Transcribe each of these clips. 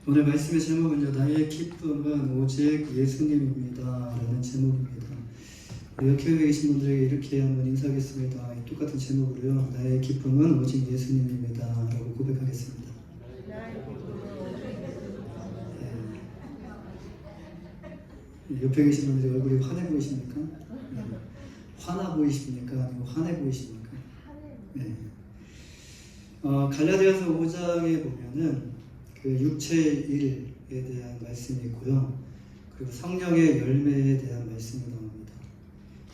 오늘 말씀의 제목은요, 나의 기쁨은 오직 예수님입니다 라는 제목입니다. 우리 옆에 계신 분들에게 이렇게 한번 인사하겠습니다. 똑같은 제목으로요, 나의 기쁨은 오직 예수님입니다 라고 고백하겠습니다. 네. 옆에 계신 분들이 얼굴이 환해 보이십니까? 네. 화나 보이십니까? 아니면 환해 보이십니까? 네. 갈라디아서 5장에 보면은 그 육체의 일에 대한 말씀이 있고요. 그리고 성령의 열매에 대한 말씀이 나옵니다.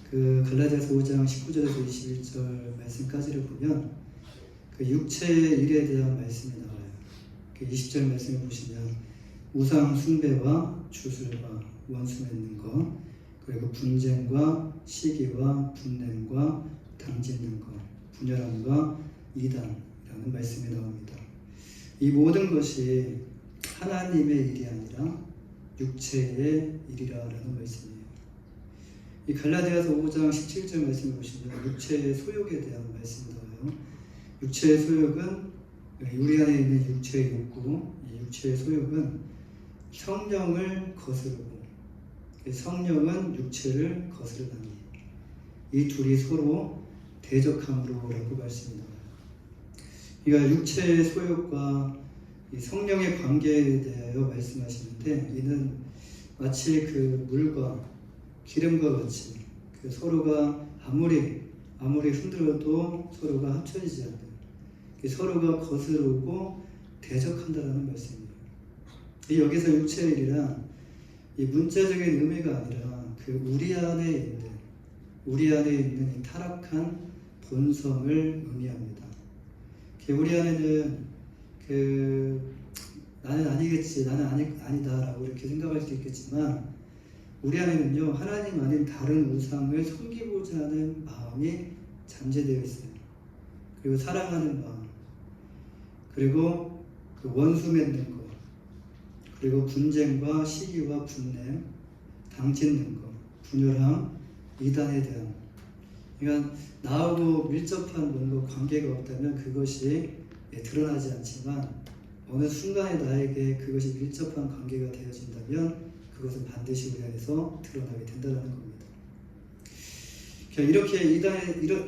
그 갈라디아서 5장 19절에서 21절 말씀까지를 보면 그 육체의 일에 대한 말씀이 나와요. 그 20절 말씀을 보시면 우상 숭배와 주술과 원수 맺는 것, 그리고 분쟁과 시기와 분냄과 당짓는 것, 분열함과 이단이라는 말씀이 나옵니다. 이 모든 것이 하나님의 일이 아니라 육체의 일이라는 말씀이에요. 이 갈라디아서 5장 17절 말씀을 보시면 육체의 소욕에 대한 말씀이 나와요. 육체의 소욕은 우리 안에 있는 육체의 욕구, 이 육체의 소욕은 성령을 거스르고 성령은 육체를 거스르다니 이 둘이 서로 대적함으로라고 말씀이 나와요. 그러니까 육체의 소욕과 이 성령의 관계에 대하여 말씀하시는데 이는 마치 그 물과 기름과 같이 그 서로가 아무리 흔들어도 서로가 합쳐지지 않는 서로가 거스르고 대적한다는 말씀이에요. 여기서 육체의 일이란 이 문자적인 의미가 아니라 그 우리 안에 있는 이 타락한 본성을 의미합니다. 우리 안에는 나는 아니겠지, 나는 아니다라고 이렇게 생각할 수 있겠지만 우리 안에는요 하나님 아닌 다른 우상을 섬기고자 하는 마음이 잠재되어 있어요. 그리고 사랑하는 마음, 그리고 그 원수 맺는 것, 그리고 분쟁과 시기와 분냄, 당짓는 것, 분열함, 이단에 대한 그러니까 나하고 밀접한 뭔가 관계가 없다면 그것이 드러나지 않지만 어느 순간에 나에게 그것이 밀접한 관계가 되어진다면 그것은 반드시 우리 안에서 드러나게 된다는 겁니다.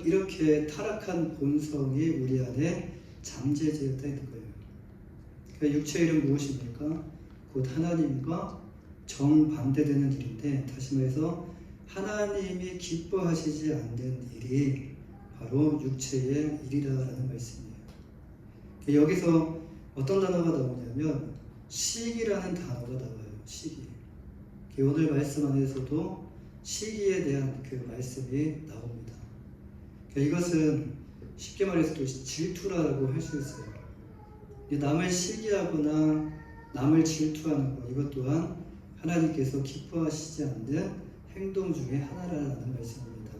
이렇게 타락한 본성이 우리 안에 잠재되어 있는 거예요. 그러니까 육체의 일은 무엇입니까? 곧 하나님과 정반대되는 일인데 다시 말해서 하나님이 기뻐하시지 않는 일이 바로 육체의 일이라는 말씀이에요. 여기서 어떤 단어가 나오냐면 시기라는 단어가 나와요. 시기. 오늘 말씀 안에서도 시기에 대한 그 말씀이 나옵니다. 이것은 쉽게 말해서 또 질투라고 할 수 있어요. 남을 시기하거나 남을 질투하는 것 이것 또한 하나님께서 기뻐하시지 않는 행동 중에 하나라는 말씀입니다.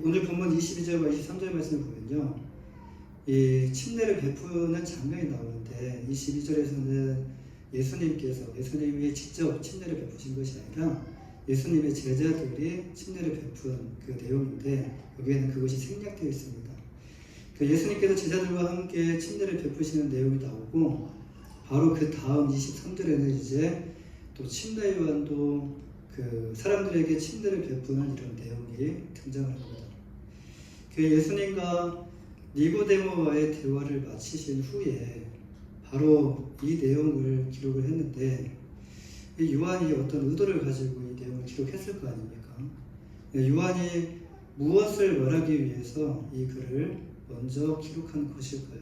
오늘 본문 22절과 23절 말씀을 보면요. 이 침례를 베푸는 장면이 나오는데 22절에서는 예수님이 직접 침례를 베푸신 것이 아니라 예수님의 제자들이 침례를 베푼 그 내용인데 여기에는 그것이 생략되어 있습니다. 예수님께서 제자들과 함께 침례를 베푸시는 내용이 나오고 바로 그 다음 23절에는 이제 또 침례 요한도 그 사람들에게 침례를 베푸는 이런 내용이 등장합니다. 예수님과 니고데모와의 대화를 마치신 후에 바로 이 내용을 기록을 했는데 이 요한이 어떤 의도를 가지고 이 내용을 기록했을 거 아닙니까? 요한이 무엇을 말하기 위해서 이 글을 먼저 기록한 것일까요?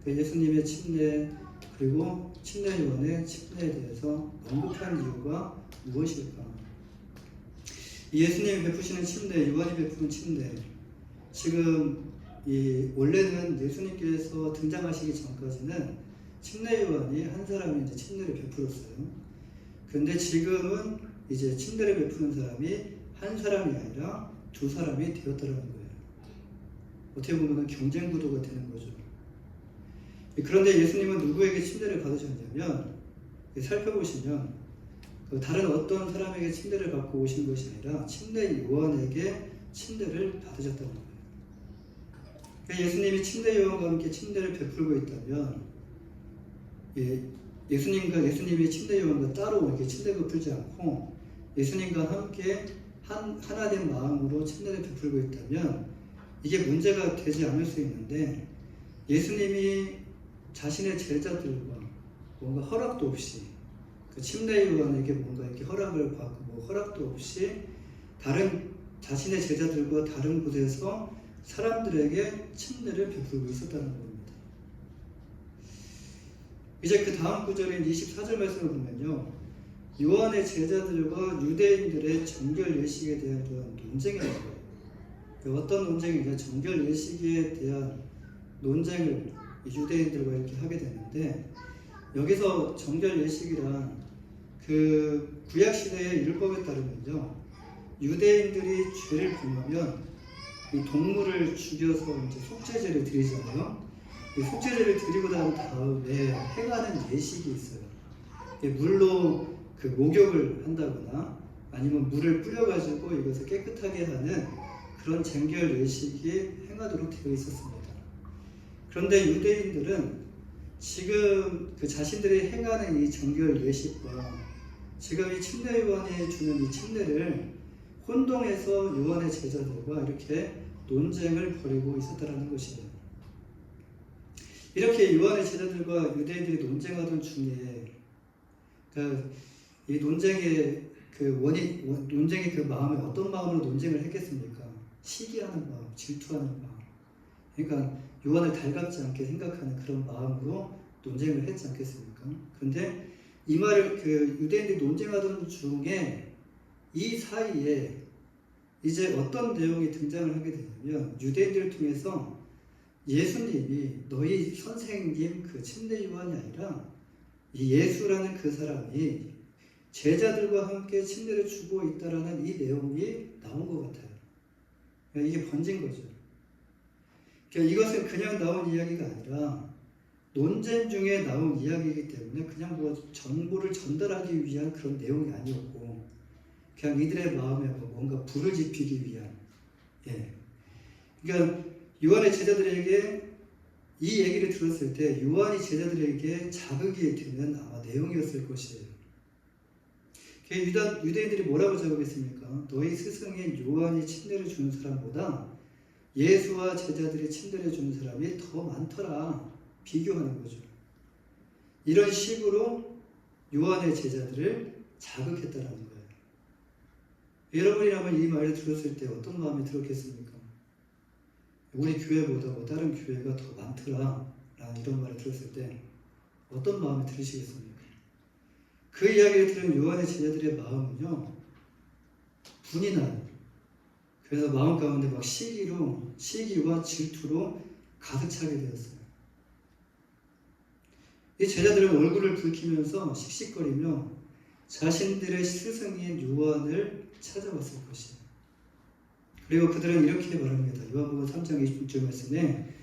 예수님의 침례 그리고 침례 요한의 침례에 대해서 언급한 이유가 무엇일까? 예수님이 베푸시는 침례, 요한이 베푸는 침례 지금 원래는 예수님께서 등장하시기 전까지는 침례 요한이 한 사람이 이제 침례를 베풀었어요. 그런데 지금은 이제 침례를 베푸는 사람이 한 사람이 아니라 두 사람이 되었다는 거예요. 어떻게 보면 경쟁 구도가 되는 거죠. 그런데 예수님은 누구에게 침례를 받으셨냐면 살펴보시면 다른 어떤 사람에게 침례를 받고 오신 것이 아니라 침례 요한에게 침례를 받으셨다는 거예요. 예수님이 침례 요한과 함께 침례를 베풀고 있다면 예수님의 침례 요한과 따로 이렇게 침례를 풀지 않고 예수님과 함께 하나된 마음으로 침례를 베풀고 있다면 이게 문제가 되지 않을 수 있는데, 예수님이 자신의 제자들과 뭔가 허락도 없이 그 침례 요한에게 뭔가 이렇게 허락을 받고 허락도 없이 자신의 제자들과 다른 곳에서 사람들에게 침례를 베풀고 있었다는 겁니다. 이제 그 다음 구절인 24절 말씀을 보면요, 요한의 제자들과 유대인들의 정결 예식에 대한 논쟁이 나와요. 어떤 논쟁이냐, 정결 예식에 대한 논쟁을 유대인들과 이렇게 하게 되는데, 여기서 정결 예식이란 그 구약 시대의 율법에 따르면요, 유대인들이 죄를 범하면 이 동물을 죽여서 이제 속죄제를 드리잖아요. 이 속죄제를 드리고 난 다음에 행하는 예식이 있어요. 물로 그 목욕을 한다거나 아니면 물을 뿌려가지고 이것을 깨끗하게 하는 그런 정결 예식이 행하도록 되어 있었습니다. 그런데 유대인들은 지금 그 자신들이 행하는 이 정결 예식과 지금 이 침례 요한이 주는 이 침례를 혼동해서 요한의 제자들과 이렇게 논쟁을 벌이고 있었다는 것이에요. 이렇게 요한의 제자들과 유대인들이 논쟁하던 중에 이 논쟁의 논쟁의 그 마음이 어떤 마음으로 논쟁을 했겠습니까? 시기하는 마음, 질투하는 마음. 그러니까 요한을 달갑지 않게 생각하는 그런 마음으로 논쟁을 했지 않겠습니까? 그런데 이 말을 유대인들이 논쟁하던 중에 이 사이에 이제 어떤 내용이 등장을 하게 되냐면, 유대인들을 통해서 예수님이 너희 선생님 그 침례 요한이 아니라 이 예수라는 그 사람이 제자들과 함께 침례를 주고 있다라는 이 내용이 나온 것 같아요. 이게 번진 거죠. 그러니까 이것은 그냥 나온 이야기가 아니라 논쟁 중에 나온 이야기이기 때문에 그냥 정보를 전달하기 위한 그런 내용이 아니었고, 그냥 이들의 마음에 뭔가 불을 지피기 위한, 그러니까 요한의 제자들에게 이 얘기를 들었을 때 요한이 제자들에게 자극이 되는 아마 내용이었을 것이에요. 유대인들이 뭐라고 자극했습니까? 너희 스승인 요한이 침례를 주는 사람보다 예수와 제자들이 침례를 주는 사람이 더 많더라. 비교하는 거죠. 이런 식으로 요한의 제자들을 자극했다라는 거예요. 여러분이라면 이 말을 들었을 때 어떤 마음이 들었겠습니까? 우리 교회보다 다른 교회가 더 많더라 라는 이런 말을 들었을 때 어떤 마음이 들으시겠습니까? 그 이야기를 들은 요한의 제자들의 마음은요, 분이 나요. 그래서 마음 가운데 막 시기와 질투로 가득 차게 되었어요. 이 제자들은 얼굴을 붉히면서 씩씩거리며 자신들의 스승인 요한을 찾아왔을 것이에요. 그리고 그들은 이렇게 말합니다. 요한복음 3장 26절 말씀에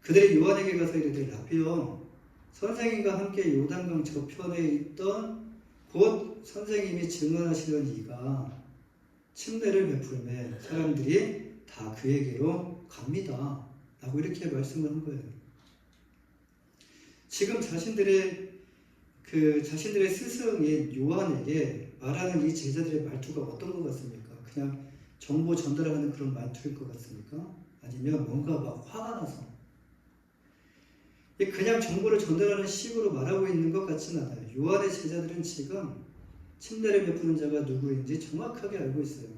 그들이 요한에게 가서 이르되 라비여, 선생님과 함께 요단강 저편에 있던 곧 선생님이 증언하시던 이가 침례를 베풀매 사람들이 다 그에게로 갑니다 라고 이렇게 말씀을 한 거예요. 지금 자신들의 스승인 요한에게 말하는 이 제자들의 말투가 어떤 것 같습니까? 그냥 정보 전달하는 그런 말투일 것 같습니까? 아니면 뭔가 막 화가 나서 그냥 정보를 전달하는 식으로 말하고 있는 것 같지는 않아요. 요한의 제자들은 지금 침례를 베푸는 자가 누구인지 정확하게 알고 있어요.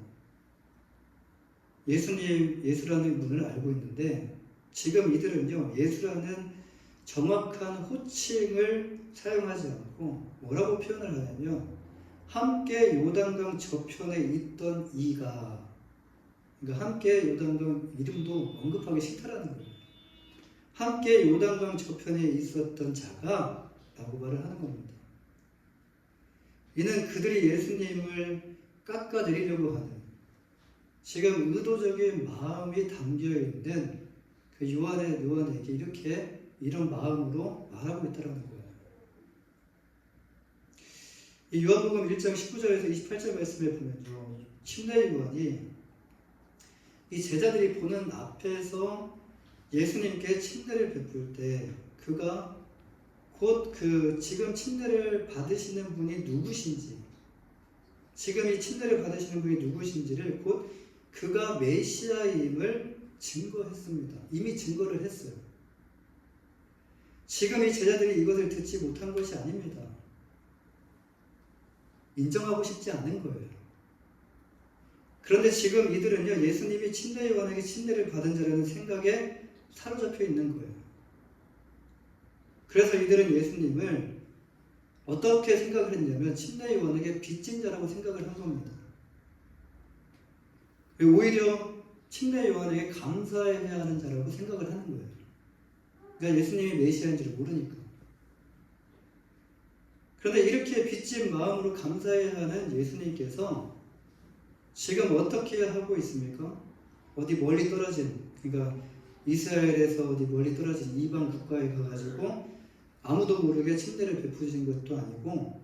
예수라는 분을 알고 있는데 지금 이들은요, 예수라는 정확한 호칭을 사용하지 않고 뭐라고 표현을 하냐면 함께 요단강 저편에 있던 이가, 그러니까 함께 요단강 이름도 언급하기 싫다라는 거예요. 함께 요단강 저편에 있었던 자가 라고 말을 하는 겁니다. 이는 그들이 예수님을 깎아내리려고 하는 지금 의도적인 마음이 담겨있는 그 요한에게 이런 마음으로 말하고 있다는 거예요. 이 요한복음 1장 19절에서 28절 말씀에 보면요, 침례 요한이 이 제자들이 보는 앞에서 예수님께 침례를 베풀 때 그가 곧 그 지금 침례를 받으시는 분이 누구신지, 지금 이 침례를 받으시는 분이 누구신지를 곧 그가 메시아임을 증거했습니다. 이미 증거를 했어요. 지금 이 제자들이 이것을 듣지 못한 것이 아닙니다. 인정하고 싶지 않은 거예요. 그런데 지금 이들은요, 예수님이 침례 요한에게 침례를 받은 자라는 생각에 사로잡혀 있는 거예요. 그래서 이들은 예수님을 어떻게 생각을 했냐면 침례 요한에게 빚진 자라고 생각을 한 겁니다. 오히려 침례 요한에게 감사해야 하는 자라고 생각을 하는 거예요. 그러니까 예수님이 메시아인지를 모르니까. 그런데 이렇게 빚진 마음으로 감사해야 하는 예수님께서 지금 어떻게 하고 있습니까? 어디 멀리 떨어진, 그러니까 이스라엘에서 어디 멀리 떨어진 이방 국가에 가가지고 아무도 모르게 침례를 베푸신 것도 아니고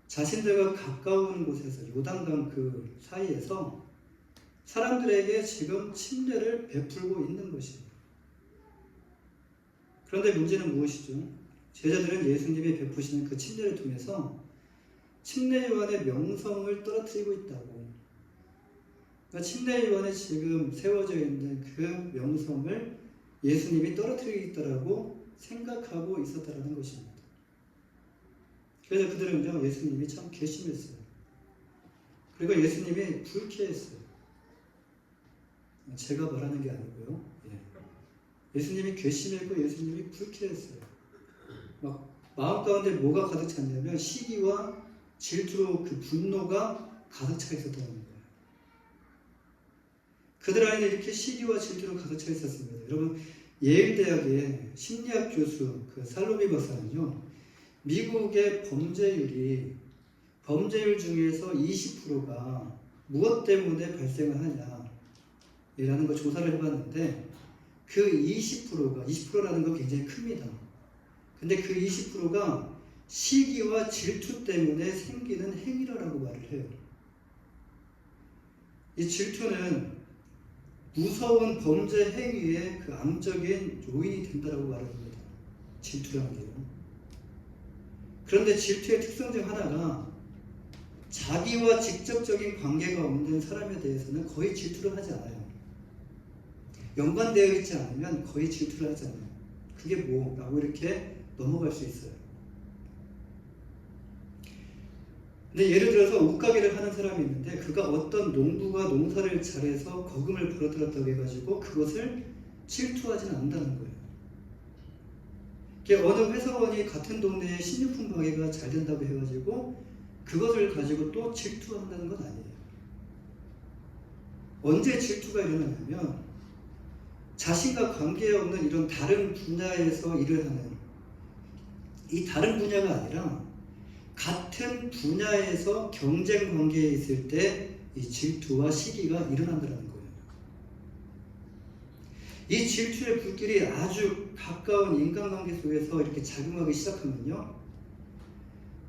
자신들과 가까운 곳에서 요단강 그 사이에서 사람들에게 지금 침례를 베풀고 있는 것이에요. 그런데 문제는 무엇이죠? 제자들은 예수님이 베푸시는 그 침례를 통해서 침례 요한의 명성을 떨어뜨리고 있다고. 그러니까 침례 요한에 지금 세워져 있는 그 명성을 예수님이 떨어뜨리겠다라고 생각하고 있었다라는 것입니다. 그래서 그들은요, 예수님이 참 괘씸했어요. 그리고 예수님이 불쾌했어요. 제가 말하는 게 아니고요. 예수님이 괘씸했고 예수님이 불쾌했어요. 막 마음 가운데 뭐가 가득 찼냐면 시기와 질투로 그 분노가 가득 차 있었다는 거예요. 그들 안에 이렇게 시기와 질투로 가득 차 있었습니다. 여러분, 예일대학의 심리학 교수 그 살로비 박사는요, 미국의 범죄율 중에서 20%가 무엇 때문에 발생을 하냐라는 걸 조사를 해봤는데 그 20%라는 건 굉장히 큽니다. 근데 그 20%가 시기와 질투 때문에 생기는 행위라고 말을 해요. 이 질투는 무서운 범죄 행위의 그 암적인 요인이 된다고 말합니다. 질투라는 게요. 그런데 질투의 특성 중 하나가 자기와 직접적인 관계가 없는 사람에 대해서는 거의 질투를 하지 않아요. 연관되어 있지 않으면 거의 질투를 하지 않아요. 그게 뭐? 라고 이렇게 넘어갈 수 있어요. 근데 예를 들어서 옷가게를 하는 사람이 있는데 그가 어떤 농부가 농사를 잘해서 거금을 벌어들였다고 해가지고 그것을 질투하지는 않는다는 거예요. 어느 회사원이 같은 동네에 식료품 가게가 잘 된다고 해가지고 그것을 가지고 또 질투한다는 건 아니에요. 언제 질투가 일어나냐면 자신과 관계없는 이런 다른 분야에서 일을 하는, 이 다른 분야가 아니라 같은 분야에서 경쟁 관계에 있을 때 이 질투와 시기가 일어난다는 거예요. 이 질투의 불길이 아주 가까운 인간관계 속에서 이렇게 작용하기 시작하면요,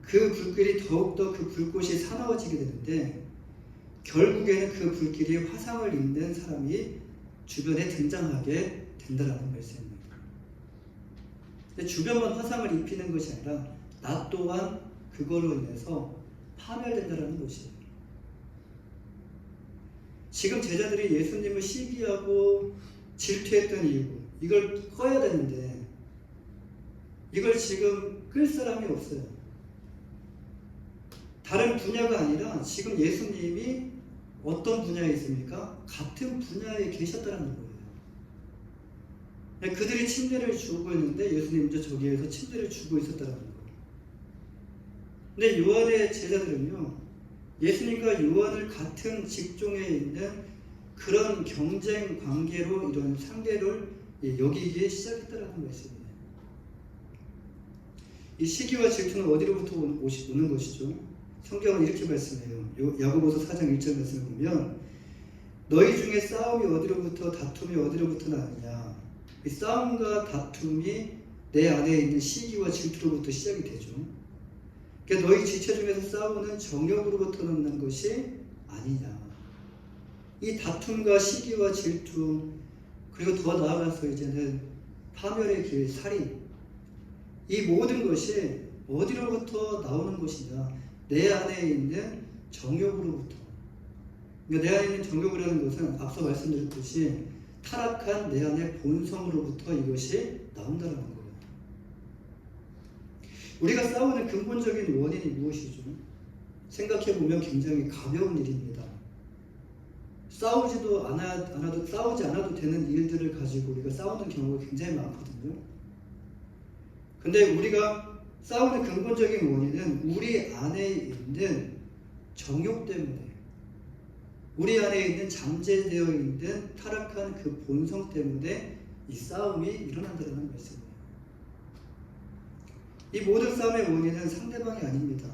그 불길이 더욱더 그 불꽃이 사나워지게 되는데 결국에는 그 불길이 화상을 입는 사람이 주변에 등장하게 된다는 말씀입니다. 근데 주변만 화상을 입히는 것이 아니라 나 또한 그걸로 인해서 파멸된다는 것이에요. 지금 제자들이 예수님을 시기하고 질투했던 이유, 이걸 꺼야 되는데 이걸 지금 끌 사람이 없어요. 다른 분야가 아니라 지금 예수님이 어떤 분야에 있습니까? 같은 분야에 계셨다는 거예요. 그들이 침례를 주고 있는데 예수님도 저기에서 침례를 주고 있었다는 거예요. 근데 요한의 제자들은요, 예수님과 요한을 같은 직종에 있는 그런 경쟁 관계로 이런 상대를 여기기에 시작했다는 말씀이에요. 이 시기와 질투는 어디로부터 오는 것이죠? 성경은 이렇게 말씀해요. 야고보서 4장 1절 말씀을 보면 너희 중에 싸움이 어디로부터 다툼이 어디로부터 나느냐. 이 싸움과 다툼이 내 안에 있는 시기와 질투로부터 시작이 되죠. 그러니까 너희 지체 중에서 싸우는 정욕으로부터 나는 것이 아니냐. 이 다툼과 시기와 질투, 그리고 더 나아가서 이제는 파멸의 길, 살인, 이 모든 것이 어디로부터 나오는 것이냐? 내 안에 있는 정욕으로부터. 그러니까 내 안에 있는 정욕이라는 것은 앞서 말씀드렸듯이 타락한 내 안의 본성으로부터 이것이 나온다는 거예요. 우리가 싸우는 근본적인 원인이 무엇이죠? 생각해보면 굉장히 가벼운 일입니다. 싸우지 않아도 되는 일들을 가지고 우리가 싸우는 경우가 굉장히 많거든요. 근데 우리가 싸우는 근본적인 원인은 우리 안에 있는 정욕 때문에, 우리 안에 있는 잠재되어 있는 타락한 그 본성 때문에 이 싸움이 일어난다는 말씀이에요. 이 모든 싸움의 원인은 상대방이 아닙니다.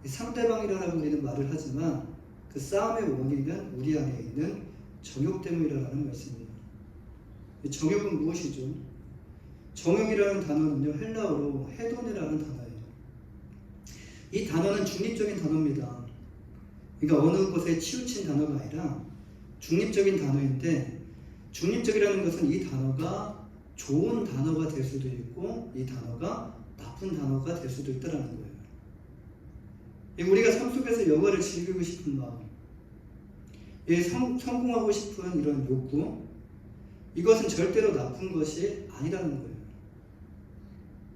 상대방이라고 우리는 말을 하지만 그 싸움의 원인은 우리 안에 있는 정욕 때문이라는 말씀입니다. 정욕은 무엇이죠? 정욕이라는 단어는요, 헬라어로 헤돈이라는 단어예요. 이 단어는 중립적인 단어입니다. 그러니까 어느 것에 치우친 단어가 아니라 중립적인 단어인데, 중립적이라는 것은 이 단어가 좋은 단어가 될 수도 있고 이 단어가 나쁜 단어가 될 수도 있다는 거예요. 우리가 삶 속에서 여가를 즐기고 싶은 마음, 성공하고 싶은 이런 욕구, 이것은 절대로 나쁜 것이 아니라는 거예요.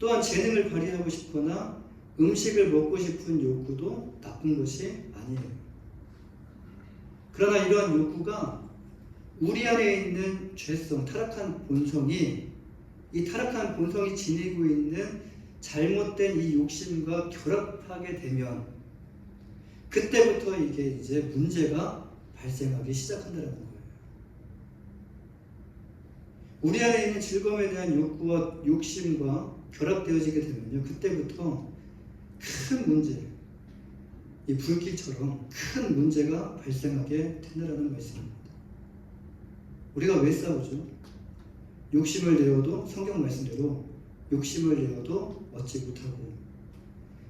또한 재능을 발휘하고 싶거나 음식을 먹고 싶은 욕구도 나쁜 것이 아니에요. 그러나 이러한 욕구가 우리 안에 있는 죄성, 타락한 본성이, 이 타락한 본성이 지니고 있는 잘못된 이 욕심과 결합하게 되면 그때부터 이게 이제 문제가 발생하기 시작한다는 거예요. 우리 안에 있는 즐거움에 대한 욕구와 욕심과 결합되어지게 되면요, 그때부터 큰 문제, 이 불길처럼 큰 문제가 발생하게 된다는 말씀입니다. 우리가 왜 싸우죠? 욕심을 내어도, 성경 말씀대로 욕심을 내어도 얻지 못하고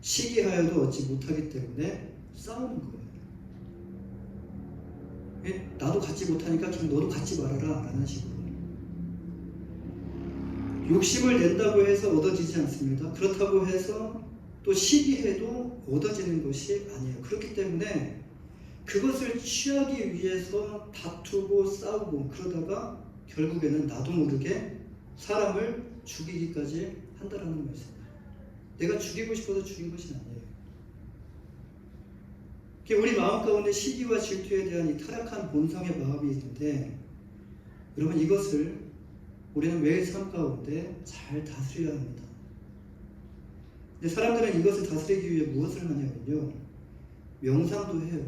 시기하여도 얻지 못하기 때문에 싸우는 거예요. 나도 갖지 못하니까 그냥 너도 갖지 말아라 라는 식으로. 욕심을 낸다고 해서 얻어지지 않습니다. 그렇다고 해서 또 시기해도 얻어지는 것이 아니에요. 그렇기 때문에 그것을 취하기 위해서 다투고 싸우고 그러다가 결국에는 나도 모르게 사람을 죽이기까지 한다는 말씀이에요. 내가 죽이고 싶어서 죽인 것이 아니에요. 우리 마음 가운데 시기와 질투에 대한 이 타락한 본성의 마음이 있는데, 여러분 이것을 우리는 매일 삶 가운데 잘 다스려야 합니다. 근데 사람들은 이것을 다스리기 위해 무엇을 하냐면요, 명상도 해요.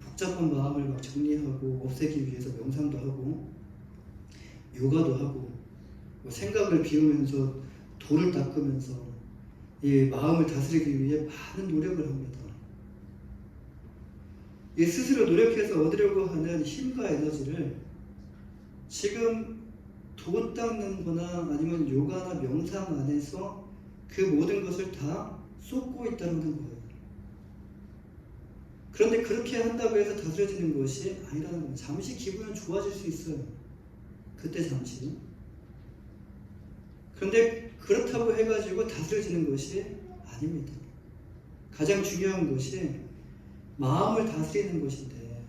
복잡한 마음을 막 정리하고 없애기 위해서 명상도 하고 요가도 하고 생각을 비우면서 돌을 닦으면서 이 마음을 다스리기 위해 많은 노력을 합니다. 이 스스로 노력해서 얻으려고 하는 힘과 에너지를 지금 돈 닦는 거나 아니면 요가나 명상 안에서 그 모든 것을 다 쏟고 있다는 거예요. 그런데 그렇게 한다고 해서 다스려지는 것이 아니라는 거예요. 잠시 기분은 좋아질 수 있어요. 그때 잠시. 그런데 그렇다고 해가지고 다스려지는 것이 아닙니다. 가장 중요한 것이 마음을 다스리는 것인데,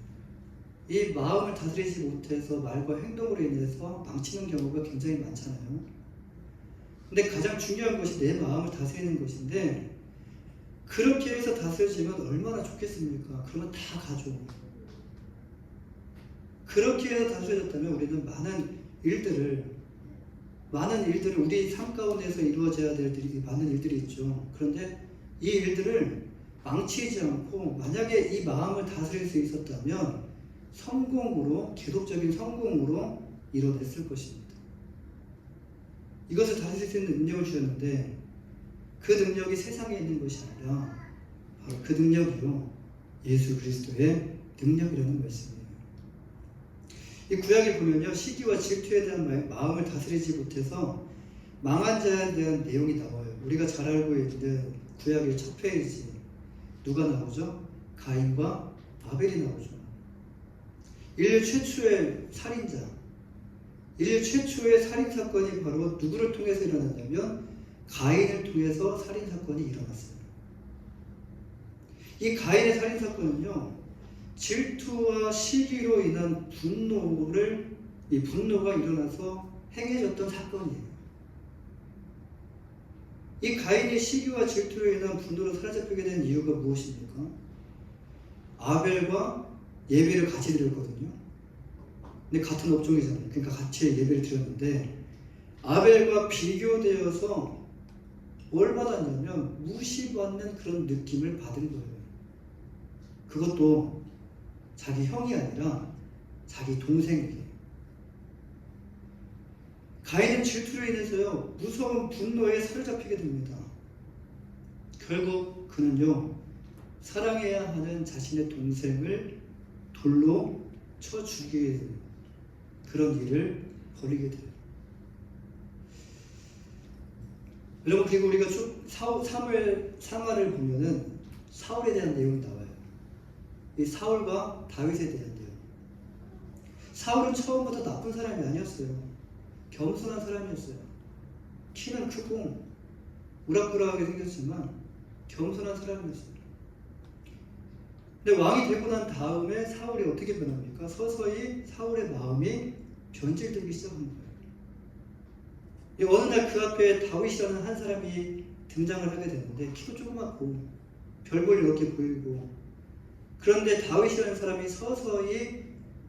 이 마음을 다스리지 못해서 말과 행동으로 인해서 망치는 경우가 굉장히 많잖아요. 근데 가장 중요한 것이 내 마음을 다스리는 것인데, 그렇게 해서 다스려지면 얼마나 좋겠습니까? 그러면 다 가죠. 그렇게 해서 다스려졌다면 우리는 많은 일들을 우리 삶 가운데서 이루어져야 될 많은 일들이 있죠. 그런데 이 일들을 망치지 않고 만약에 이 마음을 다스릴 수 있었다면 성공으로, 계속적인 성공으로 이뤄냈을 것입니다. 이것을 다스릴 수 있는 능력을 주셨는데 그 능력이 세상에 있는 것이 아니라 바로 그 능력이요, 예수 그리스도의 능력이라는 말씀이에요. 이 구약에 보면요, 시기와 질투에 대한 마음을 다스리지 못해서 망한 자에 대한 내용이 나와요. 우리가 잘 알고 있는 구약의 첫 페이지, 누가 나오죠? 가인과 아벨이 나오죠. 인류 최초의 살인자, 인류 최초의 살인사건이 바로 누구를 통해서 일어났냐면 가인을 통해서 살인사건이 일어났어요. 이 가인의 살인사건은요, 질투와 시기로 인한 분노가 일어나서 행해졌던 사건이에요. 이 가인이 시기와 질투로 인한 분노로 사로잡히게 된 이유가 무엇입니까? 아벨과 예배를 같이 드렸거든요. 근데 같은 업종이잖아요. 그러니까 같이 예배를 드렸는데 아벨과 비교되어서 뭘 받았냐면 무시받는 그런 느낌을 받은 거예요. 그것도 자기 형이 아니라 자기 동생에게. 가인은 질투로 인해서요, 무서운 분노에 사로잡히게 됩니다. 결국 그는요, 사랑해야 하는 자신의 동생을 돌로 쳐 죽이게 됩니다. 그런 일을 벌이게 돼요. 여러분, 그리고 우리가 쭉 사무엘 상하를 보면은 사울에 대한 내용이 나와요. 이 사울과 다윗에 대한 내용. 사울은 처음부터 나쁜 사람이 아니었어요. 겸손한 사람이었어요. 키는 크고 우락부락하게 생겼지만 겸손한 사람이었어요. 근데 왕이 되고 난 다음에 사울이 어떻게 변합니까? 서서히 사울의 마음이 변질되기 시작한 거예요. 어느 날 그 앞에 다윗이라는 한 사람이 등장을 하게 되는데 키도 조그맣고 별볼일 없게 보이고, 그런데 다윗이라는 사람이 서서히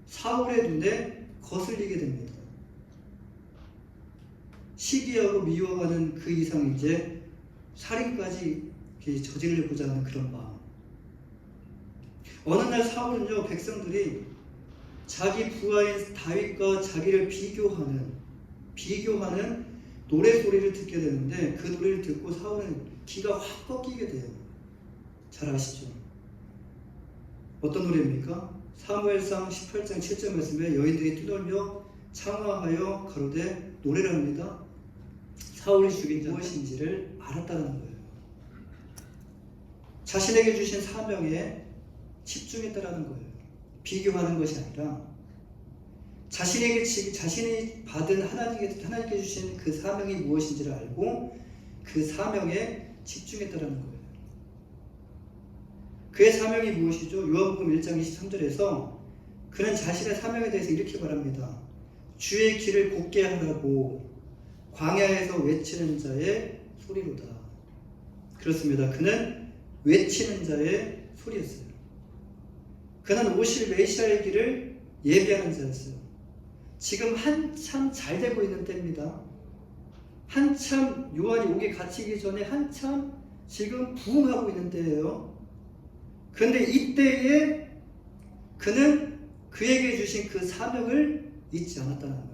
사울의 눈에 거슬리게 됩니다. 시기하고 미워하는 그 이상 이제 살인까지 저지르고자 하는 그런 마음. 어느 날 사울은요, 백성들이 자기 부하인 다윗과 자기를 비교하는 노래소리를 듣게 되는데 그 노래를 듣고 사울은 기가 확 꺾이게 돼요. 잘 아시죠? 어떤 노래입니까? 사무엘상 18장 7절 말씀에 여인들이 뛰놀며 창화하여 가로되 노래를 합니다. 사울이 죽인 자 무엇인지를 알았다는 거예요. 자신에게 주신 사명에 집중했다라는 거예요. 비교하는 것이 아니라 자신이 받은 하나님께 주신 그 사명이 무엇인지를 알고 그 사명에 집중했다라는 거예요. 그의 사명이 무엇이죠? 요한복음 1장 23절에서 그는 자신의 사명에 대해서 이렇게 말합니다. 주의 길을 곧게 하라고 광야에서 외치는 자의 소리로다. 그렇습니다. 그는 외치는 자의 소리였어요. 그는 오실 메시아의 길을 예비하는 자였어요. 지금 한참 잘 되고 있는 때입니다. 한참 요한이 오게 갇히기 전에 한참 지금 부흥하고 있는 때예요. 그런데 이때에 그는 그에게 주신 그 사명을 잊지 않았다는 거예요.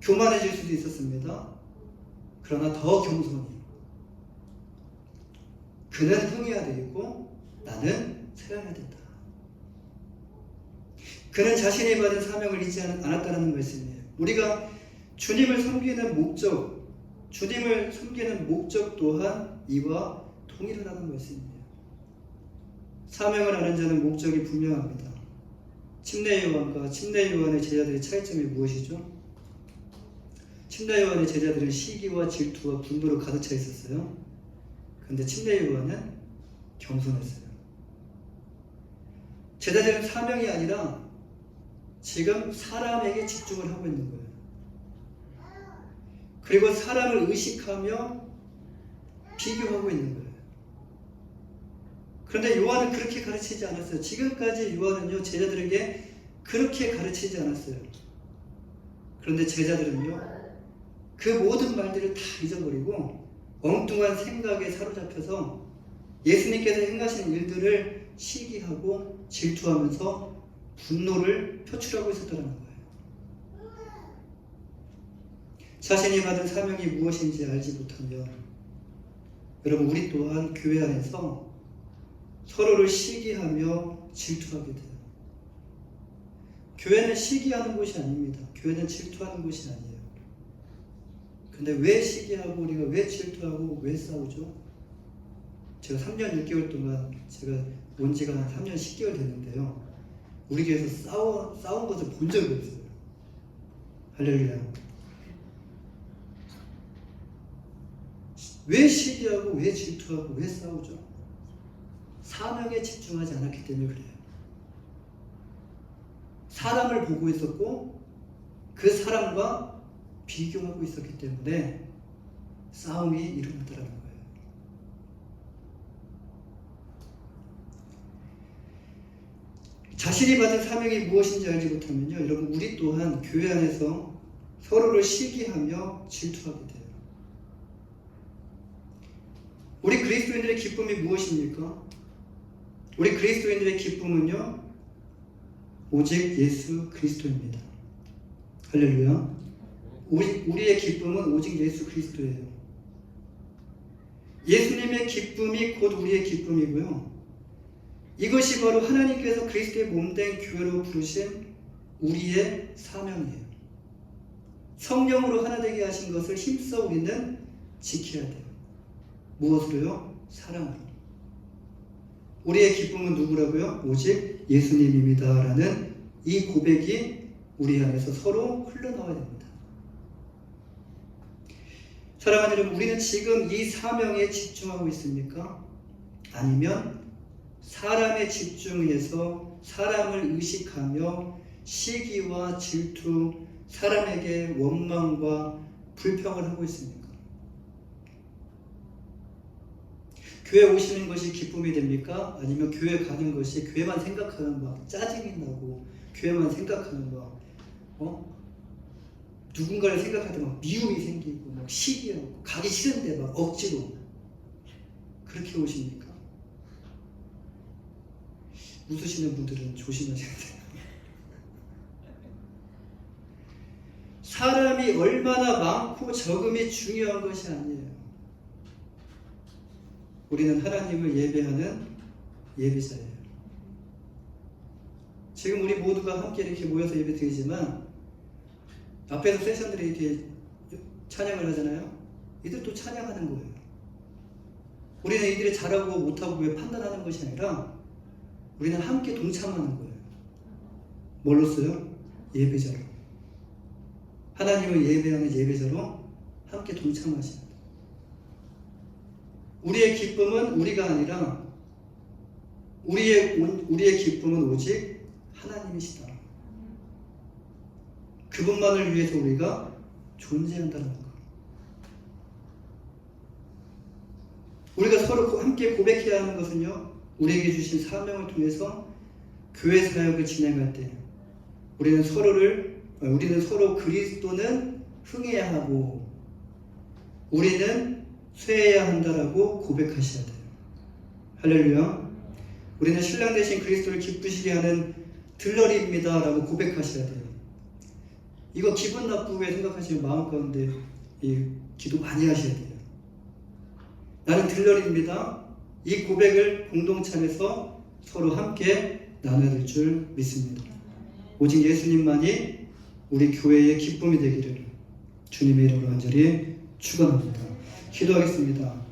교만해질 수도 있었습니다. 그러나 더 겸손히 그는 흥해야 되겠고 나는 세워야 된다. 그는 자신이 받은 사명을 잊지 않았다는 말씀이에요. 우리가 주님을 섬기는 목적 또한 이와 동일하다는 말씀이에요. 사명을 아는 자는 목적이 분명합니다. 침례 요한과 침례 요한의 제자들의 차이점이 무엇이죠? 침례 요한의 제자들은 시기와 질투와 분노로 가득 차 있었어요. 그런데 침례 요한은 겸손했어요. 제자들은 사명이 아니라 지금 사람에게 집중을 하고 있는 거예요. 그리고 사람을 의식하며 비교하고 있는 거예요. 그런데 요한은 그렇게 가르치지 않았어요. 지금까지 요한은요, 제자들에게 그렇게 가르치지 않았어요. 그런데 제자들은요, 그 모든 말들을 다 잊어버리고 엉뚱한 생각에 사로잡혀서 예수님께서 행하신 일들을 시기하고 질투하면서 분노를 표출하고 있었다는 거예요. 자신이 받은 사명이 무엇인지 알지 못하면 여러분, 우리 또한 교회 안에서 서로를 시기하며 질투하게 돼요. 교회는 시기하는 곳이 아닙니다. 교회는 질투하는 곳이 아니에요. 근데 왜 시기하고 우리가 왜 질투하고 왜 싸우죠? 제가 3년 6개월 동안 제가 온 지가 한 3년 10개월 됐는데요. 우리 교회에서 싸운 것을 본 적이 없어요. 할렐루야. 왜 시기하고 왜 질투하고 왜 싸우죠? 사명에 집중하지 않았기 때문에 그래요. 사람을 보고 있었고 그 사람과 비교하고 있었기 때문에 싸움이 일어나더라는 거예요. 자신이 받은 사명이 무엇인지 알지 못하면요, 여러분, 우리 또한 교회 안에서 서로를 시기하며 질투하게 돼요. 우리 그리스도인들의 기쁨이 무엇입니까? 우리 그리스도인들의 기쁨은요, 오직 예수 그리스도입니다. 할렐루야. 우리의 기쁨은 오직 예수 그리스도예요. 예수님의 기쁨이 곧 우리의 기쁨이고요. 이것이 바로 하나님께서 그리스도의 몸된 교회로 부르신 우리의 사명이에요. 성령으로 하나 되게 하신 것을 힘써 우리는 지켜야 돼요. 무엇으로요? 사랑으로. 우리의 기쁨은 누구라고요? 오직 예수님입니다 라는 이 고백이 우리 안에서 서로 흘러나와야 됩니다. 사랑하는 여러분, 우리는 지금 이 사명에 집중하고 있습니까? 아니면 사람에 집중해서 사람을 의식하며 시기와 질투, 사람에게 원망과 불평을 하고 있습니까? 교회 오시는 것이 기쁨이 됩니까? 아니면 교회 가는 것이 교회만 생각하는 막 짜증이 나고 교회만 생각하는 막 누군가를 생각할 때 막 미움이 생기고 막 시기하고 가기 싫은데 막 억지로 그렇게 오십니까? 웃으시는 분들은 조심하셔야 돼요. 사람이 얼마나 많고 적음이 중요한 것이 아니에요. 우리는 하나님을 예배하는 예배자예요. 지금 우리 모두가 함께 이렇게 모여서 예배 드리지만 앞에서 세션들이 이렇게 찬양을 하잖아요. 이들도 찬양하는 거예요. 우리는 이들이 잘하고 못하고 왜 판단하는 것이 아니라 우리는 함께 동참하는 거예요. 뭘로써요? 예배자로. 하나님을 예배하는 예배자로 함께 동참하셔야 돼요. 우리의 기쁨은 우리가 아니라 우리의 기쁨은 오직 하나님이시다. 그분만을 위해서 우리가 존재한다는 것. 우리가 서로 함께 고백해야 하는 것은요, 우리에게 주신 사명을 통해서 교회 사역을 진행할 때 우리는 서로 그리스도는 흥해야 하고 우리는 쇠해야 한다라고 고백하셔야 돼요. 할렐루야. 우리는 신랑 되신 그리스도를 기쁘시게 하는 들러리입니다 라고 고백하셔야 돼요. 이거 기분 나쁘게 생각하시면 마음 가운데 기도 많이 하셔야 돼요. 나는 들러리입니다. 이 고백을 공동참에서 서로 함께 나눠야 될 줄 믿습니다. 오직 예수님만이 우리 교회의 기쁨이 되기를 주님의 이름으로 간절히 축원합니다. 기도하겠습니다.